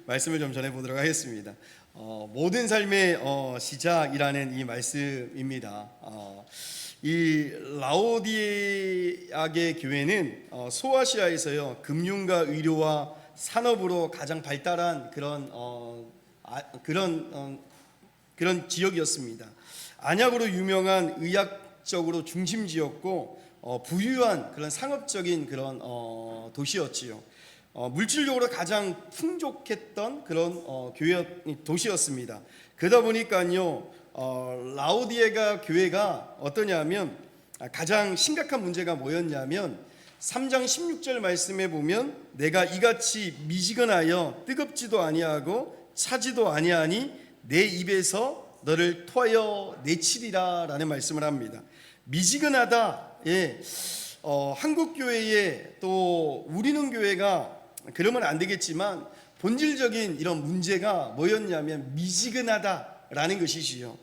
말씀을 좀 전해보도록 하겠습니다. 모든 삶의 시작이라는 이 말씀입니다. 이 라오디게의 교회는 소아시아에서요 금융과 의료와 산업으로 가장 발달한 그런 지역이었습니다. 안약으로 유명한 의학적으로 중심지였고 부유한 그런 상업적인 그런 도시였지요. 물질적으로 가장 풍족했던 그런 도시였습니다. 그러다 보니까요 라오디게가 교회가 어떠냐면 가장 심각한 문제가 뭐였냐면 3장 16절 말씀에 보면 내가 이같이 미지근하여 뜨겁지도 아니하고 차지도 아니하니 내 입에서 너를 토하여 내치리라 라는 말씀을 합니다. 미지근하다. 한국 교회에 또 우리는 교회가 그러면 안 되겠지만 본질적인 이런 문제가 뭐였냐면 미지근하다라는 것이지요.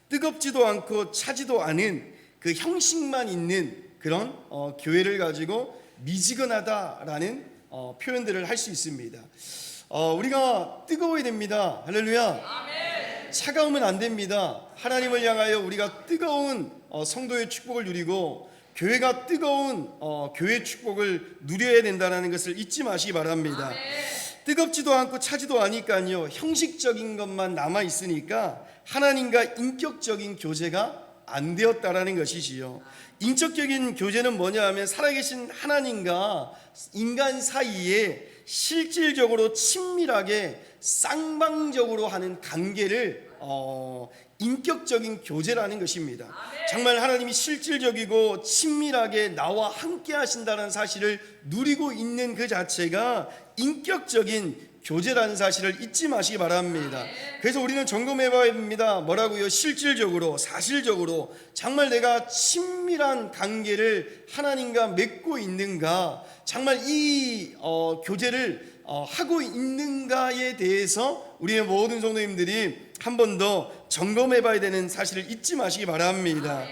뜨겁지도 않고 차지도 않은 그 형식만 있는 그런 교회를 가지고 미지근하다라는 표현들을 할 수 있습니다. 우리가 뜨거워야 됩니다. 할렐루야. 아멘. 차가우면 안 됩니다. 하나님을 향하여 우리가 뜨거운 성도의 축복을 누리고 교회가 뜨거운 교회의 축복을 누려야 된다는 것을 잊지 마시기 바랍니다. 아멘. 뜨겁지도 않고 차지도 않으니까요 형식적인 것만 남아 있으니까 하나님과 인격적인 교제가 안 되었다라는 것이지요. 인격적인 교제는 뭐냐 하면 살아계신 하나님과 인간 사이에 실질적으로 친밀하게 쌍방적으로 하는 관계를 인격적인 교제라는 것입니다. 정말 하나님이 실질적이고 친밀하게 나와 함께 하신다는 사실을 누리고 있는 그 자체가 인격적인 교제라는 사실을 잊지 마시기 바랍니다. 그래서 우리는 점검해 봐야 됩니다. 뭐라고요? 실질적으로 사실적으로 정말 내가 친밀한 관계를 하나님과 맺고 있는가, 정말 이 교제를 하고 있는가에 대해서 우리의 모든 성도님들이 한 번 더 점검해 봐야 되는 사실을 잊지 마시기 바랍니다.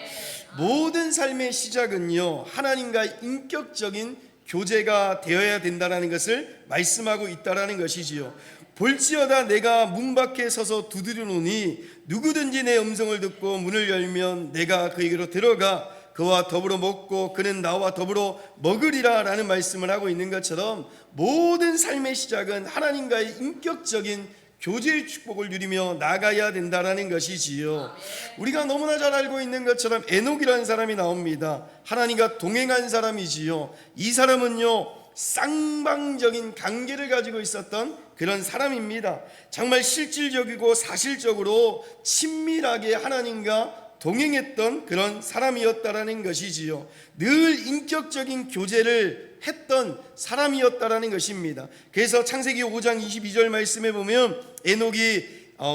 모든 삶의 시작은요 하나님과 인격적인 교제가 되어야 된다는 것을 말씀하고 있다는 것이지요. 볼지어다 내가 문 밖에 서서 두드리노니 누구든지 내 음성을 듣고 문을 열면 내가 그에게로 들어가 그와 더불어 먹고 그는 나와 더불어 먹으리라 라는 말씀을 하고 있는 것처럼 모든 삶의 시작은 하나님과의 인격적인 교제의 축복을 누리며 나가야 된다라는 것이지요. 우리가 너무나 잘 알고 있는 것처럼 에녹이라는 사람이 나옵니다. 하나님과 동행한 사람이지요. 이 사람은요 쌍방적인 관계를 가지고 있었던 그런 사람입니다. 정말 실질적이고 사실적으로 친밀하게 하나님과 동행했던 그런 사람이었다라는 것이지요. 늘 인격적인 교제를 했던 사람이었다라는 것입니다. 그래서 창세기 5장 22절 말씀에 보면 에녹이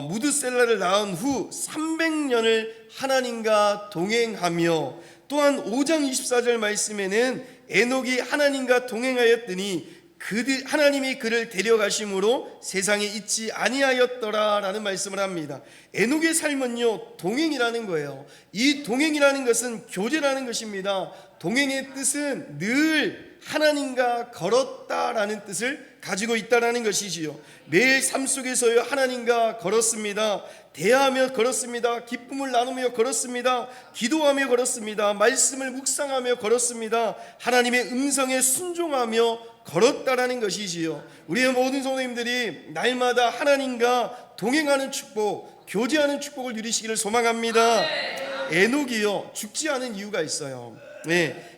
무드셀라를 낳은 후 300년을 하나님과 동행하며, 또한 5장 24절 말씀에는 에녹이 하나님과 동행하였더니 하나님이 그를 데려가심으로 세상에 있지 아니하였더라라는 말씀을 합니다. 에녹의 삶은요 동행이라는 거예요. 이 동행이라는 것은 교제라는 것입니다. 동행의 뜻은 늘 하나님과 걸었다라는 뜻을 가지고 있다라는 것이지요. 매일 삶 속에서요 하나님과 걸었습니다. 대하며 걸었습니다. 기쁨을 나누며 걸었습니다. 기도하며 걸었습니다. 말씀을 묵상하며 걸었습니다. 하나님의 음성에 순종하며 걸었다라는 것이지요. 우리의 모든 성도님들이 날마다 하나님과 동행하는 축복, 교제하는 축복을 누리시기를 소망합니다. 에녹이요 죽지 않은 이유가 있어요.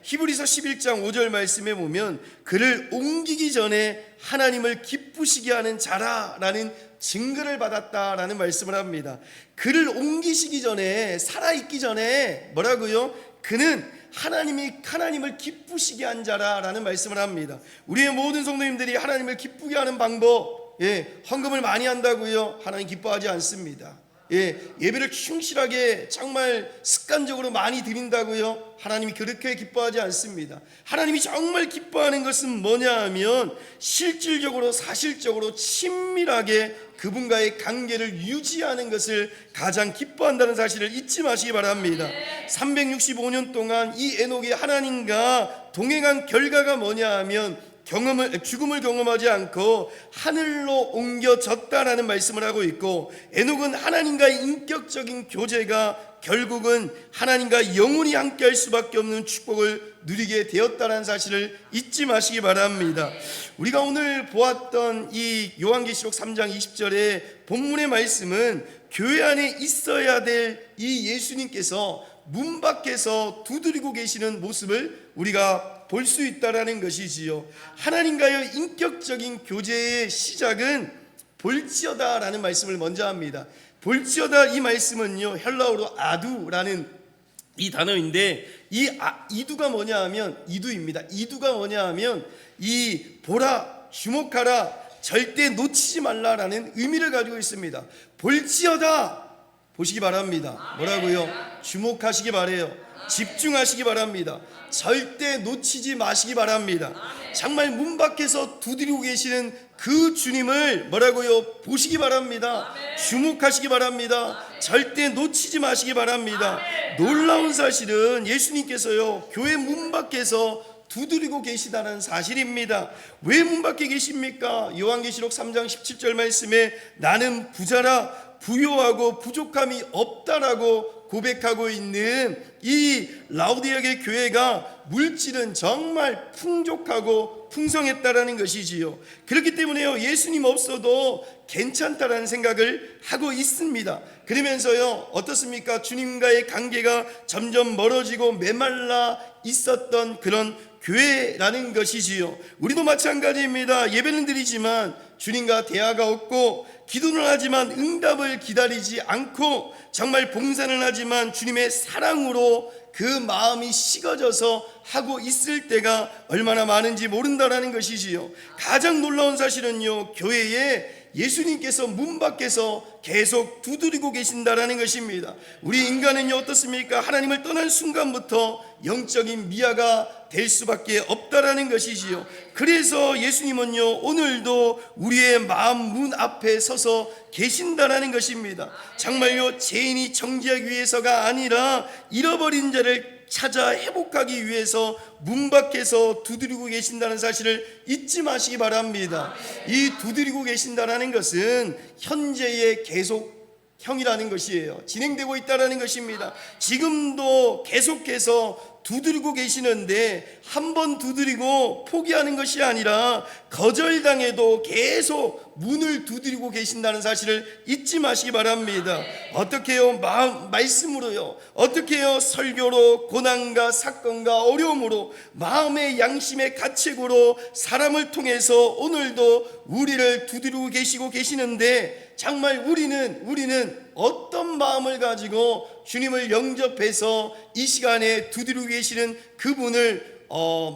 히브리서 11장 5절 말씀에 보면 그를 옮기기 전에 하나님을 기쁘시게 하는 자라라는 증거를 받았다라는 말씀을 합니다. 그를 옮기시기 전에, 살아있기 전에 뭐라고요? 그는 하나님을 기쁘시게 한 자라라는 말씀을 합니다. 우리의 모든 성도님들이 하나님을 기쁘게 하는 방법, 헌금을 많이 한다고요? 하나님 기뻐하지 않습니다. 예배를 충실하게 정말 습관적으로 많이 드린다고요? 하나님이 그렇게 기뻐하지 않습니다. 하나님이 정말 기뻐하는 것은 뭐냐 하면 실질적으로 사실적으로 친밀하게 그분과의 관계를 유지하는 것을 가장 기뻐한다는 사실을 잊지 마시기 바랍니다. 365년 동안 이 에녹이 하나님과 동행한 결과가 뭐냐 하면 죽음을 경험하지 않고 하늘로 옮겨졌다라는 말씀을 하고 있고, 에녹은 하나님과의 인격적인 교제가 결국은 하나님과 영원히 함께할 수밖에 없는 축복을 누리게 되었다는 사실을 잊지 마시기 바랍니다. 우리가 오늘 보았던 이 요한계시록 3장 20절의 본문의 말씀은 교회 안에 있어야 될 이 예수님께서 문 밖에서 두드리고 계시는 모습을 우리가 볼 수 있다라는 것이지요. 하나님과의 인격적인 교제의 시작은 볼지어다라는 말씀을 먼저 합니다. 볼지어다, 이 말씀은요, 헬라어로 아두라는 이 단어인데, 이두가 뭐냐 하면, 이두입니다. 이두가 뭐냐 하면, 이 보라, 주목하라, 절대 놓치지 말라라는 의미를 가지고 있습니다. 볼지어다, 보시기 바랍니다. 뭐라고요? 주목하시기 바래요. 집중하시기 바랍니다. 절대 놓치지 마시기 바랍니다. 정말 문 밖에서 두드리고 계시는 그 주님을 뭐라고요? 보시기 바랍니다. 주목하시기 바랍니다. 절대 놓치지 마시기 바랍니다. 놀라운 사실은 예수님께서요, 교회 문 밖에서 두드리고 계시다는 사실입니다. 왜 문 밖에 계십니까? 요한계시록 3장 17절 말씀에 나는 부자라 부요하고 부족함이 없다라고 고백하고 있는 이 라우디아의 교회가 물질은 정말 풍족하고 풍성했다라는 것이지요. 그렇기 때문에요, 예수님 없어도 괜찮다라는 생각을 하고 있습니다. 그러면서요, 어떻습니까? 주님과의 관계가 점점 멀어지고 메말라 있었던 그런 교회라는 것이지요. 우리도 마찬가지입니다. 예배는 드리지만 주님과 대화가 없고, 기도는 하지만 응답을 기다리지 않고, 정말 봉사는 하지만 주님의 사랑으로 그 마음이 식어져서 하고 있을 때가 얼마나 많은지 모른다라는 것이지요. 가장 놀라운 사실은요, 교회에 예수님께서 문 밖에서 계속 두드리고 계신다라는 것입니다. 우리 인간은요, 어떻습니까? 하나님을 떠난 순간부터 영적인 미아가 될 수밖에 없다라는 것이지요. 그래서 예수님은요, 오늘도 우리의 마음 문 앞에 서서 계신다라는 것입니다. 정말요, 죄인이 정죄하기 위해서가 아니라 잃어버린 자를 찾아 회복하기 위해서 문 밖에서 두드리고 계신다는 사실을 잊지 마시기 바랍니다. 이 두드리고 계신다는 것은 현재의 계속형이라는 것이에요. 진행되고 있다는 것입니다. 지금도 계속해서 두드리고 계시는데, 한 번 두드리고 포기하는 것이 아니라 거절당해도 계속 문을 두드리고 계신다는 사실을 잊지 마시기 바랍니다. 어떻게 해요? 말씀으로요. 어떻게 해요? 설교로, 고난과 사건과 어려움으로, 마음의 양심의 가책으로 사람을 통해서 오늘도 우리를 두드리고 계시는데, 정말 우리는 어떤 마음을 가지고 주님을 영접해서 이 시간에 두드리고 계시는 그분을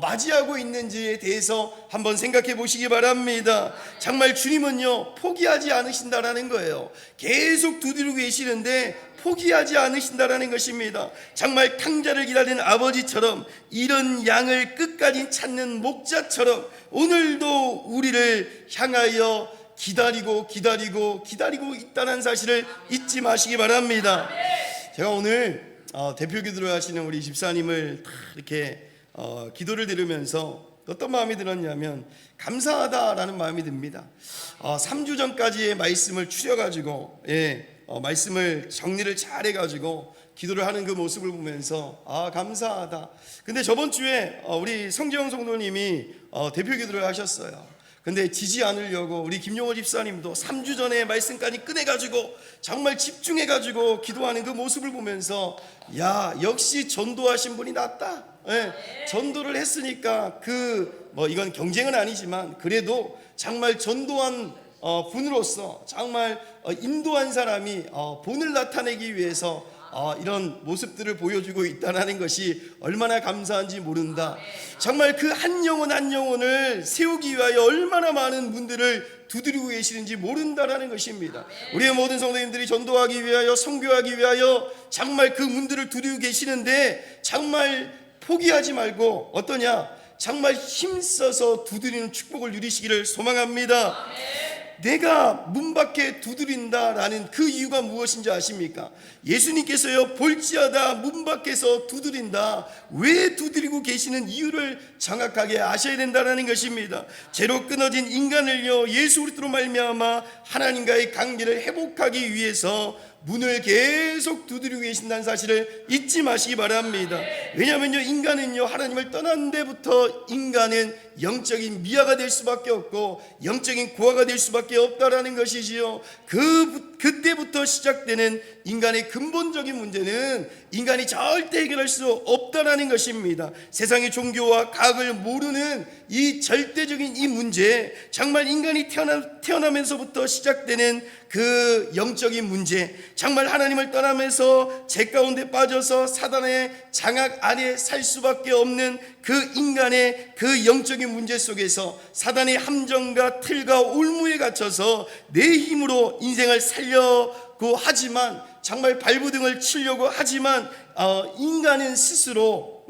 맞이하고 있는지에 대해서 한번 생각해 보시기 바랍니다. 정말 주님은요, 포기하지 않으신다라는 거예요. 계속 두드리고 계시는데 포기하지 않으신다라는 것입니다. 정말 탕자를 기다리는 아버지처럼, 이런 양을 끝까지 찾는 목자처럼 오늘도 우리를 향하여 기다리고 있다는 사실을 잊지 마시기 바랍니다. 제가 오늘 대표 기도를 하시는 우리 집사님을 이렇게 기도를 들으면서 어떤 마음이 들었냐면, 감사하다라는 마음이 듭니다. 3주 전까지의 말씀을 추려가지고, 말씀을 정리를 잘 해가지고 기도를 하는 그 모습을 보면서 감사하다. 근데 저번 주에 우리 성지영 성도님이 대표 기도를 하셨어요. 근데 지지 않으려고 우리 김용호 집사님도 3주 전에 말씀까지 꺼내가지고 정말 집중해가지고 기도하는 그 모습을 보면서, 역시 전도하신 분이 낫다. 전도를 했으니까 이건 경쟁은 아니지만 그래도 정말 전도한 분으로서 정말 인도한 사람이 본을 나타내기 위해서 이런 모습들을 보여주고 있다는 것이 얼마나 감사한지 모른다. 정말 그 한 영혼 한 영혼을 세우기 위하여 얼마나 많은 분들을 두드리고 계시는지 모른다라는 것입니다. 우리의 모든 성도님들이 전도하기 위하여, 선교하기 위하여 정말 그 문들을 두드리고 계시는데, 정말 포기하지 말고 정말 힘써서 두드리는 축복을 누리시기를 소망합니다. 내가 문 밖에 두드린다라는 그 이유가 무엇인지 아십니까? 예수님께서요, 볼지어다 문 밖에서 두드린다. 왜 두드리고 계시는 이유를 정확하게 아셔야 된다는 것입니다. 죄로 끊어진 인간을요, 예수 그리스도로 말미암아 하나님과의 관계를 회복하기 위해서 문을 계속 두드리고 계신다는 사실을 잊지 마시기 바랍니다. 왜냐하면요, 인간은요, 하나님을 떠난 데부터 인간은 영적인 미아가 될 수밖에 없고 영적인 고아가 될 수밖에 없다라는 것이지요. 그때부터 시작되는 인간의 근본적인 문제는 인간이 절대 해결할 수 없다라는 것입니다. 세상의 종교와 과학을 모르는 이 절대적인 이 문제, 정말 인간이 태어나면서부터 시작되는 그 영적인 문제, 정말 하나님을 떠나면서 죄 가운데 빠져서 사단의 장악 아래 살 수밖에 없는 그 인간의 그 영적인 문제 속에서 사단의 함정과 틀과 올무에 갇혀서 내 힘으로 인생을 살려고 하지만, 정말 발부등을 치려고 하지만 인간은 스스로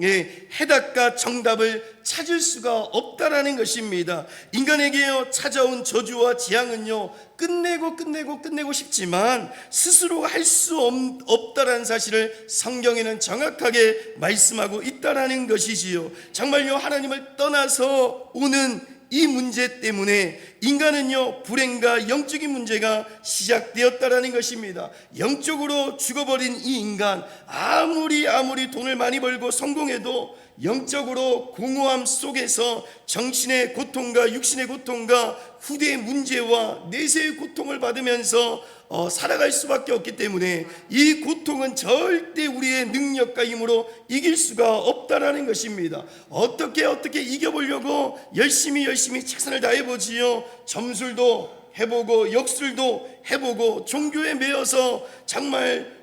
해답과 정답을 찾을 수가 없다라는 것입니다. 인간에게요, 찾아온 저주와 재앙은요, 끝내고 싶지만 스스로 할 수 없다라는 사실을 성경에는 정확하게 말씀하고 있다라는 것이지요. 정말요, 하나님을 떠나서 오는 이 문제 때문에 인간은요, 불행과 영적인 문제가 시작되었다라는 것입니다. 영적으로 죽어버린 이 인간, 아무리 돈을 많이 벌고 성공해도 영적으로 공허함 속에서 정신의 고통과 육신의 고통과 후대의 문제와 내세의 고통을 받으면서 살아갈 수밖에 없기 때문에 이 고통은 절대 우리의 능력과 힘으로 이길 수가 없다라는 것입니다. 어떻게 이겨보려고 열심히 최선을 다해보지요. 점술도 해보고 역술도 해보고 종교에 매여서 정말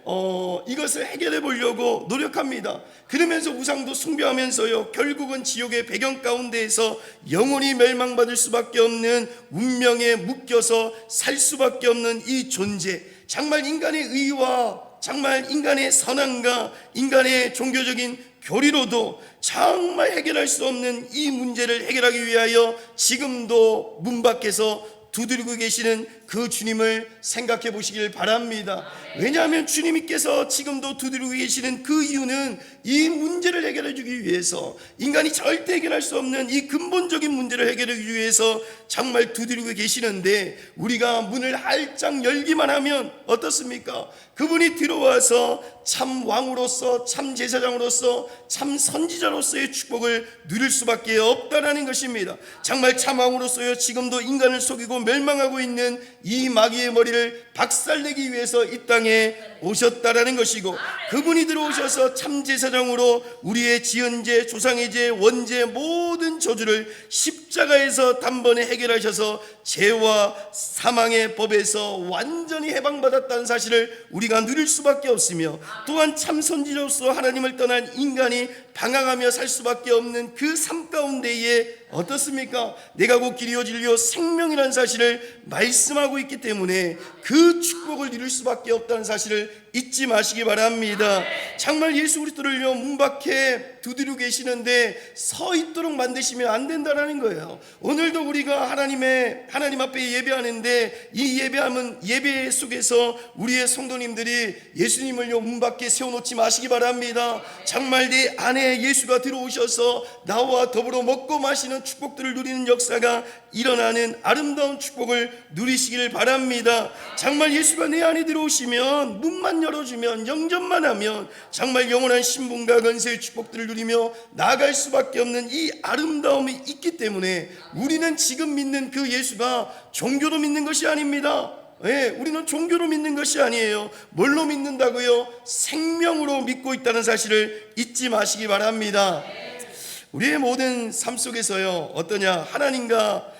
이것을 해결해 보려고 노력합니다. 그러면서 우상도 숭배하면서요, 결국은 지옥의 배경 가운데에서 영원히 멸망받을 수밖에 없는 운명에 묶여서 살 수밖에 없는 이 존재, 정말 인간의 의와 정말 인간의 선함과 인간의 종교적인 교리로도 정말 해결할 수 없는 이 문제를 해결하기 위하여 지금도 문 밖에서 두드리고 계시는 그 주님을 생각해 보시길 바랍니다. 왜냐하면 주님께서 지금도 두드리고 계시는 그 이유는 이 문제를 해결해 주기 위해서, 인간이 절대 해결할 수 없는 이 근본적인 문제를 해결하기 위해서 정말 두드리고 계시는데, 우리가 문을 활짝 열기만 하면 어떻습니까? 그분이 들어와서 참 왕으로서, 참 제사장으로서, 참 선지자로서의 축복을 누릴 수밖에 없다라는 것입니다. 정말 참 왕으로서요, 지금도 인간을 속이고 멸망하고 있는 이 마귀의 머리를 박살내기 위해서 이 땅에 오셨다라는 것이고, 그분이 들어오셔서 참 제사장으로 우리의 지은죄, 조상의 죄, 원죄 모든 저주를 십자가에서 단번에 해결하셔서 죄와 사망의 법에서 완전히 해방받았다는 사실을 우리가 누릴 수밖에 없으며, 또한 참 선지자로서 하나님을 떠난 인간이 방황하며 살 수밖에 없는 그 삶 가운데에 어떻습니까? 내가 곧 길이요 진리요 생명이라는 사실을 말씀하고 있기 때문에 그 축복을 누릴 수밖에 없다는 사실을 잊지 마시기 바랍니다. 정말 예수 그리스도를요, 문 밖에 두드리고 계시는데 서 있도록 만드시면 안 된다는 거예요. 오늘도 우리가 하나님 앞에 예배하는데, 이 예배 속에서 우리의 성도님들이 예수님을요, 문 밖에 세워놓지 마시기 바랍니다. 정말 내 안에 예수가 들어오셔서 나와 더불어 먹고 마시는 축복들을 누리는 역사가 일어나는 아름다운 축복을 누리시기를 바랍니다. 정말 예수가 내 안에 들어오시면, 문만 열어주면, 영접만 하면 정말 영원한 신분과 건세의 축복들을 누리며 나아갈 수밖에 없는 이 아름다움이 있기 때문에, 우리는 지금 믿는 그 예수가 종교로 믿는 것이 아닙니다. 우리는 종교로 믿는 것이 아니에요. 뭘로 믿는다고요? 생명으로 믿고 있다는 사실을 잊지 마시기 바랍니다. 우리의 모든 삶 속에서요, 어떠냐, 하나님과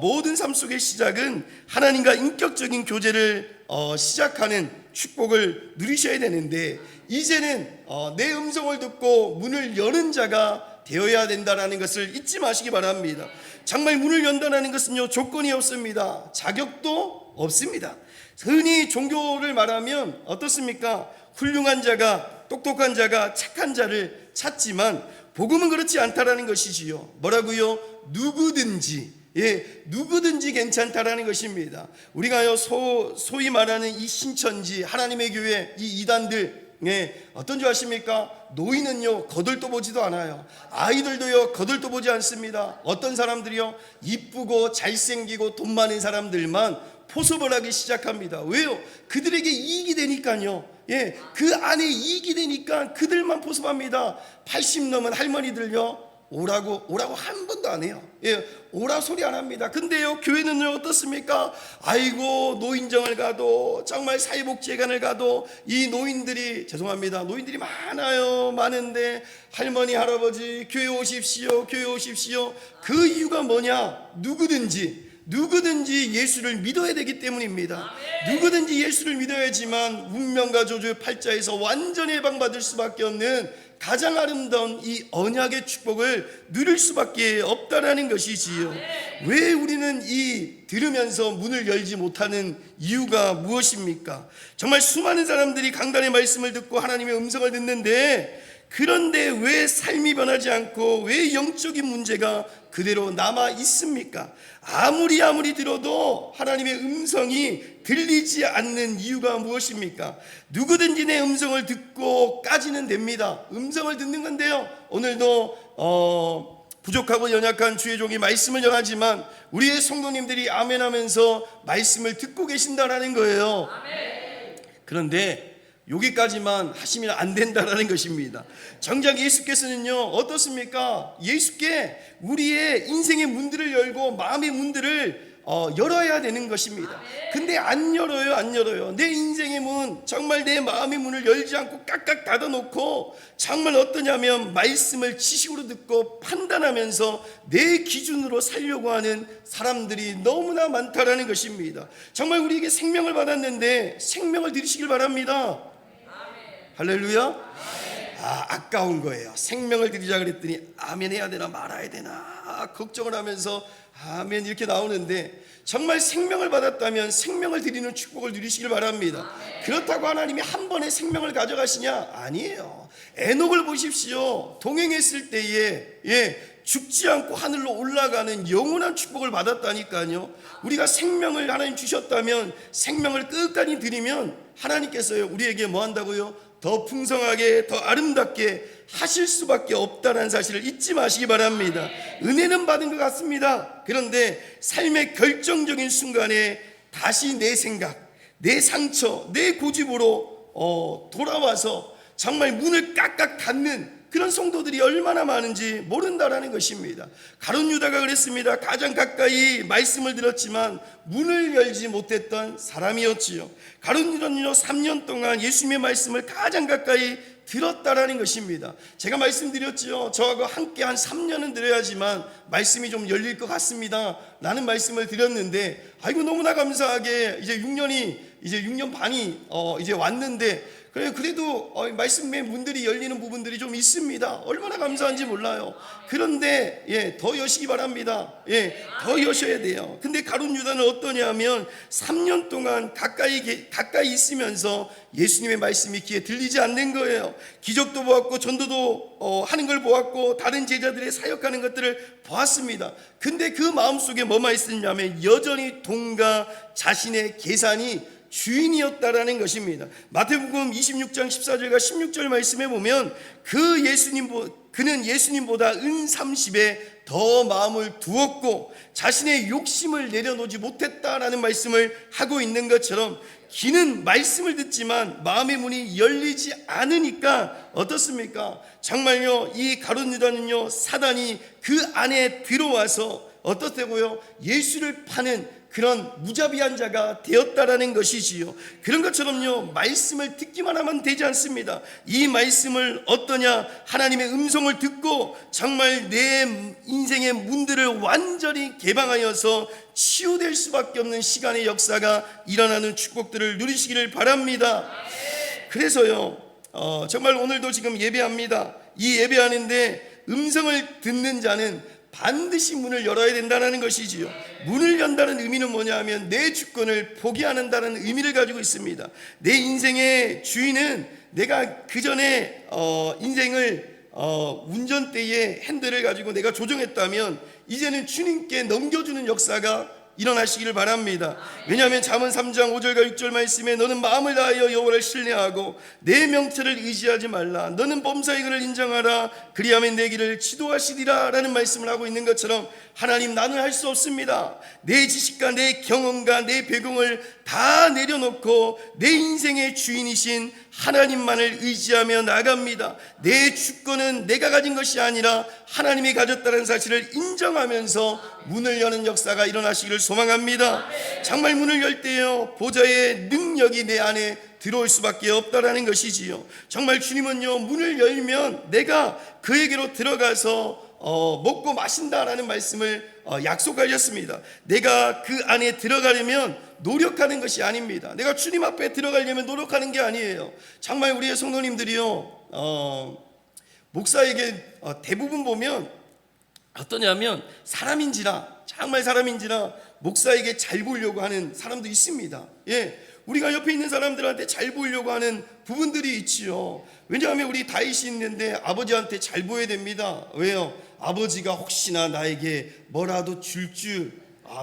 모든 삶 속의 시작은 하나님과 인격적인 교제를 시작하는 축복을 누리셔야 되는데, 이제는 내 음성을 듣고 문을 여는 자가 되어야 된다는 것을 잊지 마시기 바랍니다. 정말 문을 연다는 것은요, 조건이 없습니다. 자격도 없습니다. 흔히 종교를 말하면 어떻습니까? 훌륭한 자가, 똑똑한 자가, 착한 자를 찾지만 복음은 그렇지 않다라는 것이지요. 뭐라고요? 누구든지 누구든지 괜찮다라는 것입니다. 우리가요 소위 말하는 이 신천지 하나님의 교회 이 이단들 어떤 줄 아십니까? 노인은요 거들떠보지도 않아요. 아이들도요 거들떠보지 않습니다. 어떤 사람들이요 이쁘고 잘생기고 돈 많은 사람들만 포섭을 하기 시작합니다. 왜요? 그들에게 이익이 되니까요. 그 안에 이익이 되니까 그들만 포섭합니다. 80 넘은 할머니들요 오라고 한 번도 안 해요. 오라 소리 안 합니다. 근데요 교회는요 어떻습니까? 아이고 노인정을 가도 정말 사회복지회관을 가도 이 노인들이 죄송합니다 노인들이 많은데 할머니 할아버지 교회 오십시오 교회 오십시오. 그 이유가 뭐냐? 누구든지 예수를 믿어야 되기 때문입니다. 누구든지 예수를 믿어야지만 운명과 저주의 팔자에서 완전히 해방받을 수밖에 없는 가장 아름다운 이 언약의 축복을 누릴 수밖에 없다라는 것이지요. 왜 우리는 이 들으면서 문을 열지 못하는 이유가 무엇입니까? 정말 수많은 사람들이 강단의 말씀을 듣고 하나님의 음성을 듣는데 그런데 왜 삶이 변하지 않고 왜 영적인 문제가 그대로 남아 있습니까? 아무리 들어도 하나님의 음성이 들리지 않는 이유가 무엇입니까? 누구든지 내 음성을 듣고까지는 됩니다. 음성을 듣는 건데요 오늘도 부족하고 연약한 주의 종이 말씀을 전하지만 우리의 성도님들이 아멘하면서 말씀을 듣고 계신다라는 거예요. 그런데 여기까지만 하시면 안 된다라는 것입니다. 정작 예수께서는요 어떻습니까? 예수께 우리의 인생의 문들을 열고 마음의 문들을 열어야 되는 것입니다. 근데 안 열어요. 내 인생의 문, 정말 내 마음의 문을 열지 않고 깍깍 닫아놓고 정말 어떠냐면 말씀을 지식으로 듣고 판단하면서 내 기준으로 살려고 하는 사람들이 너무나 많다라는 것입니다. 정말 우리에게 생명을 받았는데 생명을 드리시길 바랍니다. 할렐루야. 아까운 거예요. 생명을 드리자 그랬더니 아멘 해야 되나 말아야 되나 걱정을 하면서 아멘 이렇게 나오는데 정말 생명을 받았다면 생명을 드리는 축복을 누리시길 바랍니다. 그렇다고 하나님이 한 번에 생명을 가져가시냐? 아니에요. 에녹을 보십시오. 동행했을 때에 죽지 않고 하늘로 올라가는 영원한 축복을 받았다니까요. 우리가 생명을 하나님 주셨다면 생명을 끝까지 드리면 하나님께서요 우리에게 뭐 한다고요? 더 풍성하게 더 아름답게 하실 수밖에 없다는 사실을 잊지 마시기 바랍니다. 은혜는 받은 것 같습니다. 그런데 삶의 결정적인 순간에 다시 내 생각, 내 상처, 내 고집으로 돌아와서 정말 문을 깍깍 닫는 그런 성도들이 얼마나 많은지 모른다라는 것입니다. 가룟 유다가 그랬습니다. 가장 가까이 말씀을 들었지만 문을 열지 못했던 사람이었지요. 가룟 유다는요 3년 동안 예수님의 말씀을 가장 가까이 들었다라는 것입니다. 제가 말씀드렸지요. 저하고 함께 한 3년은 들어야지만 말씀이 좀 열릴 것 같습니다 라는 말씀을 드렸는데 아이고 너무나 감사하게 이제 6년 반이 이제 왔는데 그래도 말씀의 문들이 열리는 부분들이 좀 있습니다. 얼마나 감사한지 몰라요. 그런데 더 여시기 바랍니다. 더 여셔야 돼요. 근데 가룟 유다는 어떠냐면 3년 동안 가까이 있으면서 예수님의 말씀이 귀에 들리지 않는 거예요. 기적도 보았고 전도도 하는 걸 보았고 다른 제자들의 사역하는 것들을 보았습니다. 근데 그 마음속에 뭐만 있었냐면 여전히 돈과 자신의 계산이 주인이었다라는 것입니다. 마태복음 26장 14절과 16절 말씀에 보면 그는 예수님보다 은 30에 더 마음을 두었고 자신의 욕심을 내려놓지 못했다라는 말씀을 하고 있는 것처럼 귀는 말씀을 듣지만 마음의 문이 열리지 않으니까 어떻습니까? 정말요 이 가룟 유다는요 사단이 그 안에 들어와서 어떻다고요? 예수를 파는 그런 무자비한 자가 되었다라는 것이지요. 그런 것처럼요 말씀을 듣기만 하면 되지 않습니다. 이 말씀을 어떠냐? 하나님의 음성을 듣고 정말 내 인생의 문들을 완전히 개방하여서 치유될 수밖에 없는 시간의 역사가 일어나는 축복들을 누리시기를 바랍니다. 그래서요 정말 오늘도 지금 예배합니다. 이 예배하는데 음성을 듣는 자는 반드시 문을 열어야 된다는 것이지요. 문을 연다는 의미는 뭐냐 하면 내 주권을 포기한다는 의미를 가지고 있습니다. 내 인생의 주인은 내가 그 전에 인생을 운전대의 핸들을 가지고 내가 조정했다면 이제는 주님께 넘겨주는 역사가 일어나시기를 바랍니다. 왜냐하면 잠언 3장 5절과 6절 말씀에 너는 마음을 다하여 여호와를 신뢰하고 내 명철을 의지하지 말라. 너는 범사의 그를 인정하라. 그리하면 내 길을 지도하시리라 라는 말씀을 하고 있는 것처럼 하나님, 나는 할 수 없습니다. 내 지식과 내 경험과 내 배경을 다 내려놓고 내 인생의 주인이신 하나님만을 의지하며 나갑니다. 내 주권은 내가 가진 것이 아니라 하나님이 가졌다는 사실을 인정하면서 문을 여는 역사가 일어나시기를 소망합니다. 정말 문을 열 때요, 보좌의 능력이 내 안에 들어올 수밖에 없다라는 것이지요. 정말 주님은요, 문을 열면 내가 그에게로 들어가서 먹고 마신다라는 말씀을 약속하셨습니다. 내가 그 안에 들어가려면 노력하는 것이 아닙니다. 내가 주님 앞에 들어가려면 노력하는 게 아니에요. 정말 우리의 성도님들이요, 목사에게 대부분 보면 어떠냐면 정말 사람인지라 목사에게 잘 보이려고 하는 사람도 있습니다. 우리가 옆에 있는 사람들한테 잘 보이려고 하는 부분들이 있지요. 왜냐하면 우리 다윗이 있는데 아버지한테 잘 보여야 됩니다. 왜요? 아버지가 혹시나 나에게 뭐라도 줄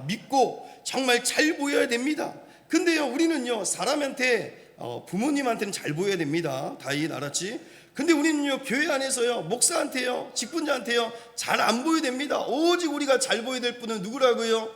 믿고 정말 잘 보여야 됩니다. 근데요, 우리는요, 사람한테 부모님한테는 잘 보여야 됩니다. 다윗 알았지? 근데 우리는요, 교회 안에서요, 목사한테요, 직분자한테요, 잘 안 보여야 됩니다. 오직 우리가 잘 보여야 될 분은 누구라고요?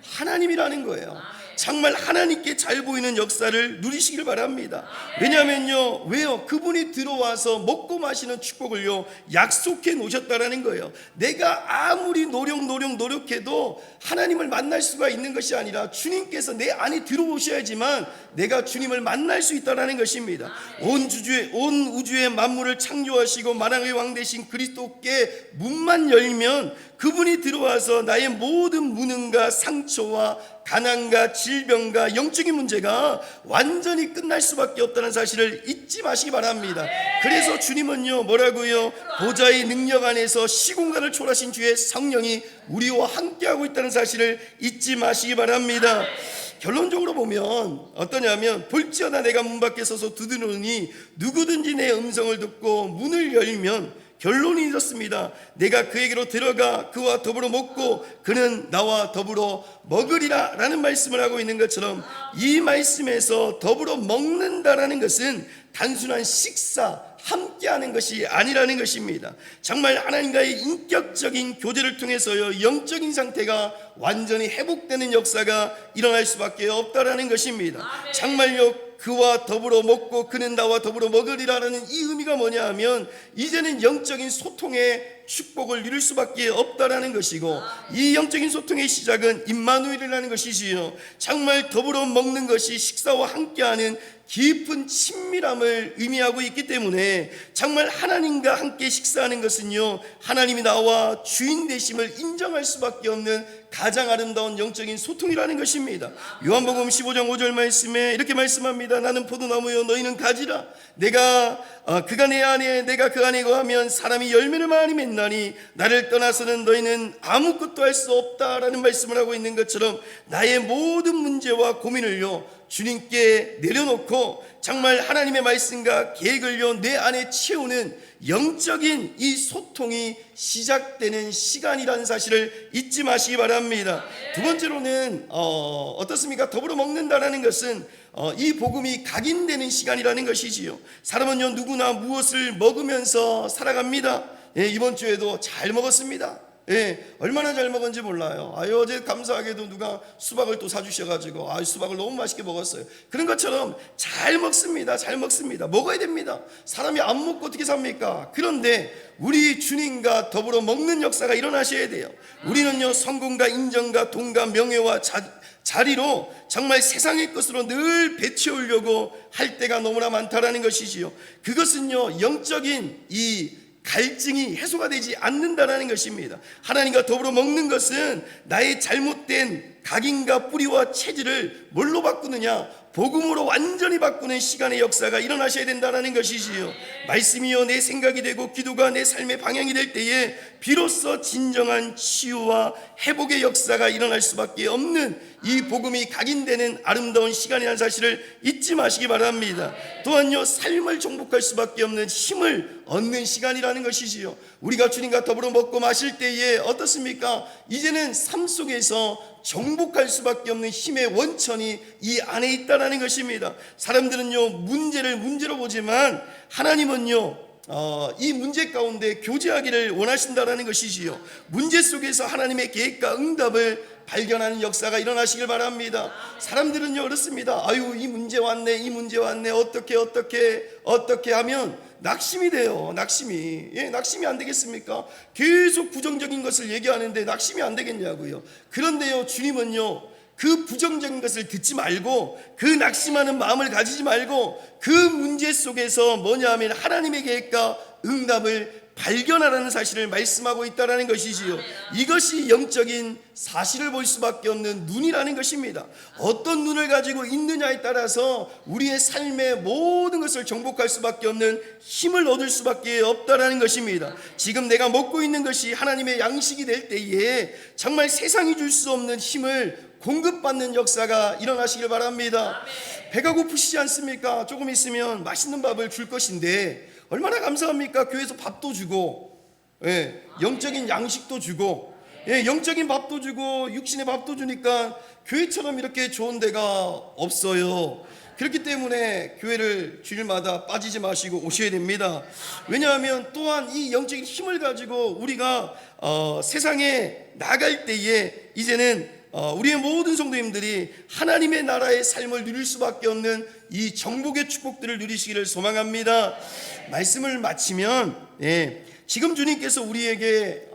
하나님이라는 거예요. 정말 하나님께 잘 보이는 역사를 누리시길 바랍니다. 왜냐하면요, 왜요? 그분이 들어와서 먹고 마시는 축복을요, 약속해 놓으셨다라는 거예요. 내가 아무리 노력해도 하나님을 만날 수가 있는 것이 아니라 주님께서 내 안에 들어오셔야지만 내가 주님을 만날 수 있다라는 것입니다. 온 우주의 만물을 창조하시고 만왕의 왕 되신 그리스도께 문만 열면 그분이 들어와서 나의 모든 무능과 상처와 가난과 질병과 영적인 문제가 완전히 끝날 수밖에 없다는 사실을 잊지 마시기 바랍니다. 그래서 주님은요, 뭐라고요? 보좌의 능력 안에서 시공간을 초월하신 주의 성령이 우리와 함께하고 있다는 사실을 잊지 마시기 바랍니다. 결론적으로 보면 어떠냐면, 볼지어다 내가 문 밖에 서서 두드리노니 누구든지 내 음성을 듣고 문을 열면, 결론이 이렇습니다. 내가 그에게로 들어가 그와 더불어 먹고 그는 나와 더불어 먹으리라 라는 말씀을 하고 있는 것처럼, 이 말씀에서 더불어 먹는다라는 것은 단순한 식사, 함께하는 것이 아니라는 것입니다. 정말 하나님과의 인격적인 교제를 통해서요, 영적인 상태가 완전히 회복되는 역사가 일어날 수밖에 없다라는 것입니다. 정말요, 그와 더불어 먹고 그는 나와 더불어 먹으리라는 이 의미가 뭐냐 하면, 이제는 영적인 소통의 축복을 누릴 수밖에 없다라는 것이고, 이 영적인 소통의 시작은 임마누엘이라는 것이지요. 정말 더불어 먹는 것이 식사와 함께하는 깊은 친밀함을 의미하고 있기 때문에, 정말 하나님과 함께 식사하는 것은요, 하나님이 나와 주인 되심을 인정할 수밖에 없는 가장 아름다운 영적인 소통이라는 것입니다. 요한복음 15장 5절 말씀에 이렇게 말씀합니다. 나는 포도나무요 너희는 가지라. 내가 그가 내 안에 내가 그 안에 거하면 사람이 열매를 많이 맺나니 나를 떠나서는 너희는 아무것도 할 수 없다라는 말씀을 하고 있는 것처럼, 나의 모든 문제와 고민을요, 주님께 내려놓고 정말 하나님의 말씀과 계획을요, 내 안에 채우는 영적인 이 소통이 시작되는 시간이라는 사실을 잊지 마시기 바랍니다. 두 번째로는 어떻습니까? 더불어 먹는다라는 것은 이 복음이 각인되는 시간이라는 것이지요. 사람은요, 누구나 무엇을 먹으면서 살아갑니다. 이번 주에도 잘 먹었습니다. 얼마나 잘 먹은지 몰라요. 어제 감사하게도 누가 수박을 또 사주셔가지고 수박을 너무 맛있게 먹었어요. 그런 것처럼 잘 먹습니다. 먹어야 됩니다. 사람이 안 먹고 어떻게 삽니까? 그런데 우리 주님과 더불어 먹는 역사가 일어나셔야 돼요. 우리는요, 성공과 인정과 돈과 명예와 자리로 정말 세상의 것으로 늘 배채우려고 할 때가 너무나 많다라는 것이지요. 그것은요, 영적인 이 갈증이 해소가 되지 않는다라는 것입니다. 하나님과 더불어 먹는 것은 나의 잘못된 각인과 뿌리와 체질을 뭘로 바꾸느냐? 복음으로 완전히 바꾸는 시간의 역사가 일어나셔야 된다는 것이지요. 말씀이요 내 생각이 되고 기도가 내 삶의 방향이 될 때에 비로소 진정한 치유와 회복의 역사가 일어날 수밖에 없는 이 복음이 각인되는 아름다운 시간이라는 사실을 잊지 마시기 바랍니다. 또한요 삶을 정복할 수밖에 없는 힘을 얻는 시간이라는 것이지요. 우리가 주님과 더불어 먹고 마실 때에 어떻습니까? 이제는 삶 속에서 정복할 수밖에 없는 힘의 원천이 이 안에 있다는 것입니다. 사람들은요 문제를 문제로 보지만 하나님은요 이 문제 가운데 교제하기를 원하신다는 것이지요. 문제 속에서 하나님의 계획과 응답을 발견하는 역사가 일어나시길 바랍니다. 사람들은요 그렇습니다. 아유 이 문제 왔네, 이 문제 왔네, 어떻게 하면 낙심이 돼요. 낙심이 안 되겠습니까? 계속 부정적인 것을 얘기하는데 낙심이 안 되겠냐고요. 그런데요 주님은요 그 부정적인 것을 듣지 말고 그 낙심하는 마음을 가지지 말고 그 문제 속에서 뭐냐 하면 하나님의 계획과 응답을 발견하라는 사실을 말씀하고 있다는 것이지요. 이것이 영적인 사실을 볼 수밖에 없는 눈이라는 것입니다. 어떤 눈을 가지고 있느냐에 따라서 우리의 삶의 모든 것을 정복할 수밖에 없는 힘을 얻을 수밖에 없다는 것입니다. 지금 내가 먹고 있는 것이 하나님의 양식이 될 때에 정말 세상이 줄 수 없는 힘을 공급받는 역사가 일어나시길 바랍니다. 배가 고프시지 않습니까? 조금 있으면 맛있는 밥을 줄 것인데 얼마나 감사합니까? 교회에서 밥도 주고 영적인 양식도 주고 영적인 밥도 주고 육신의 밥도 주니까 교회처럼 이렇게 좋은 데가 없어요. 그렇기 때문에 교회를 주일마다 빠지지 마시고 오셔야 됩니다. 왜냐하면 또한 이 영적인 힘을 가지고 우리가 세상에 나갈 때에 이제는 우리의 모든 성도님들이 하나님의 나라의 삶을 누릴 수밖에 없는 이 정복의 축복들을 누리시기를 소망합니다. 말씀을 마치면 지금 주님께서 우리에게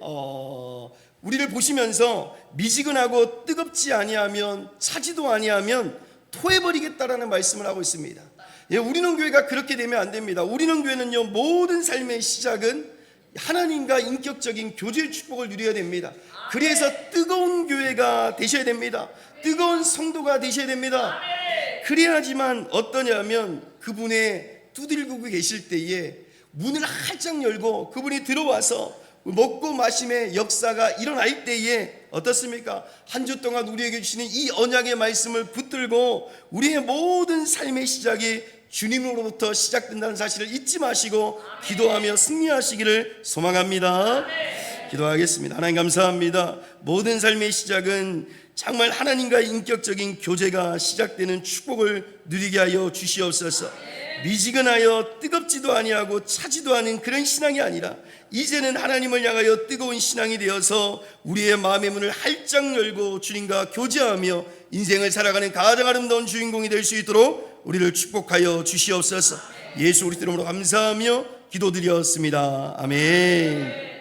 우리를 보시면서 미지근하고 뜨겁지 아니하면 차지도 아니하면 토해버리겠다라는 말씀을 하고 있습니다. 우리는 교회가 그렇게 되면 안 됩니다. 우리는 교회는요 모든 삶의 시작은 하나님과 인격적인 교제의 축복을 누려야 됩니다. 그래서 뜨거운 교회가 되셔야 됩니다. 뜨거운 성도가 되셔야 됩니다. 그래야지만 어떠냐면 그분의 두들기고 계실 때에 문을 활짝 열고 그분이 들어와서 먹고 마심의 역사가 일어날 때에 어떻습니까? 한 주 동안 우리에게 주시는 이 언약의 말씀을 붙들고 우리의 모든 삶의 시작이 주님으로부터 시작된다는 사실을 잊지 마시고 기도하며 승리하시기를 소망합니다. 기도하겠습니다. 하나님 감사합니다. 모든 삶의 시작은 정말 하나님과의 인격적인 교제가 시작되는 축복을 누리게 하여 주시옵소서. 미지근하여 뜨겁지도 아니하고 차지도 않은 그런 신앙이 아니라 이제는 하나님을 향하여 뜨거운 신앙이 되어서 우리의 마음의 문을 활짝 열고 주님과 교제하며 인생을 살아가는 가장 아름다운 주인공이 될 수 있도록 우리를 축복하여 주시옵소서. 예수 그리스도 이름으로 감사하며 기도드렸습니다. 아멘.